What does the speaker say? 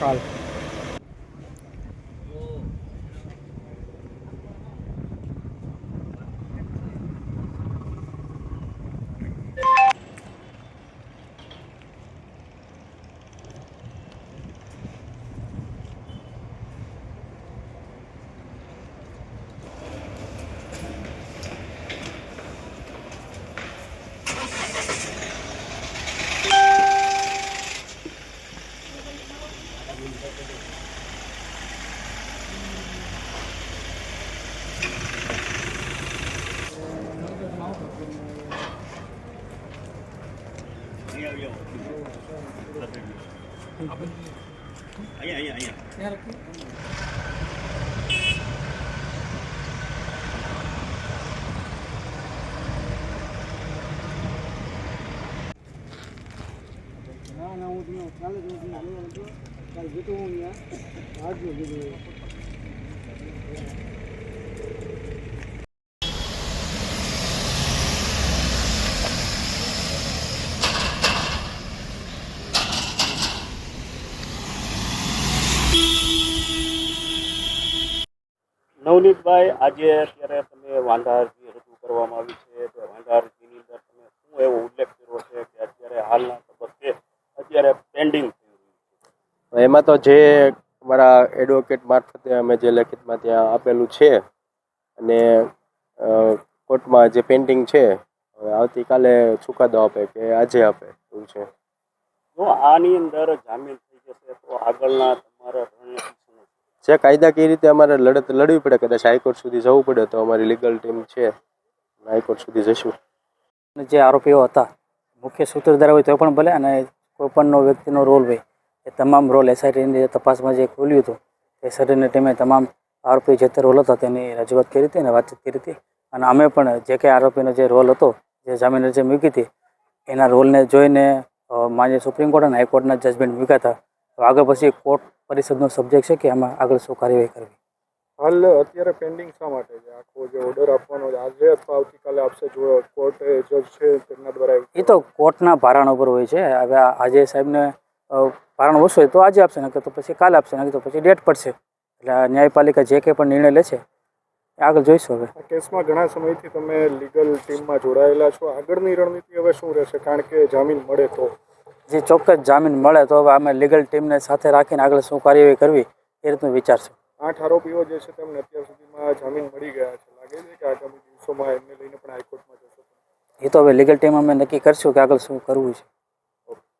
કાલ. નવનીતભાઈ, આજે અત્યારે તમે વાંઢા અરજી રજૂ કરવામાં આવી છે, તો વાંઢા અરજીની અંદર તમે શું એવો ઉલ્લેખ કર્યો છે કે અત્યારે હાલના તબક્કે અત્યારે પેન્ડિંગ થઈ રહ્યું છે? એમાં તો જે અમારા એડવોકેટ મારફતે અમે જે લેખિતમાં ત્યાં આપેલું છે અને કોર્ટમાં જે પેન્ડિંગ છે, હવે આવતીકાલે ચુકાદો આપે કે આજે આપે એવું છે. જો આની અંદર જામીન થઈ જશે તો આગળના તમારા રણનીતિ શું છે? જે કાયદાકીય રીતે અમારે લડત લડવી પડે, કદાચ હાઈકોર્ટ સુધી જવું પડે તો અમારી લીગલ ટીમ છે, હાઈકોર્ટ સુધી જઈશું. જે આરોપીઓ હતા, મુખ્ય સૂત્રધાર હોય તો પણ ભલે, અને કોઈપણનો વ્યક્તિનો રોલ હોય, એ તમામ રોલ એસઆઈટીની તપાસમાં જે ખોલ્યું હતું તે એસઆઈટીની ટીમે તમામ આરોપી જે તે રોલ હતા તેની રજૂઆત કરી હતી અને વાતચીત કરી હતી. અને અમે પણ જે કંઈ આરોપીનો જે રોલ હતો, જે જામીન અરજી મૂકી હતી, એના રોલને જોઈને માન્ય સુપ્રીમ કોર્ટ અને હાઈકોર્ટના જજમેન્ટ મૂક્યા હતા. તો આગળ પછી કોર્ટ પરિષદનો સબ્જેક્ટ છે કે આમાં આગળ શું કાર્યવાહી કરવી. હાલ અત્યારે પેન્ડિંગ શા માટે છે? આખો જે ઓર્ડર આપવાનો આજે અથવા આવતીકાલે આપશે, જો કોર્ટ જજ છે તેમના દ્વારા? એ તો કોર્ટના ભારણ ઉપર હોય છે. હવે આજે સાહેબને ભારણ ઓછું હોય તો આજે આપશે, નકર તો પછી કાલે આપશે, નકર તો પછી ડેટ પડશે. એટલે ન્યાયપાલિકા જે કંઈ પણ નિર્ણય લે છે એ આગળ જોઈશું. હવે આ કેસમાં ઘણા સમયથી તમે લીગલ ટીમમાં જોડાયેલા છો, આગળની રણનીતિ હવે શું રહેશે? કારણ કે જામીન મળે તો જે ચોક્કસ જામીન મળે તો હવે અમે લીગલ ટીમને સાથે રાખીને આગળ શું કાર્યવાહી કરવી એ રીતનું વિચારશું. 8 આરોપીઓ જે છે તેમને અત્યાર સુધીમાં જામીન મળી ગયા છે. લાગે છે કે આગામી દિવસોમાં એમને લઈને પણ હાઈકોર્ટમાં જશે? એ તો હવે લીગલ ટીમ અમે નક્કી કરશું કે આગળ શું કરવું છે.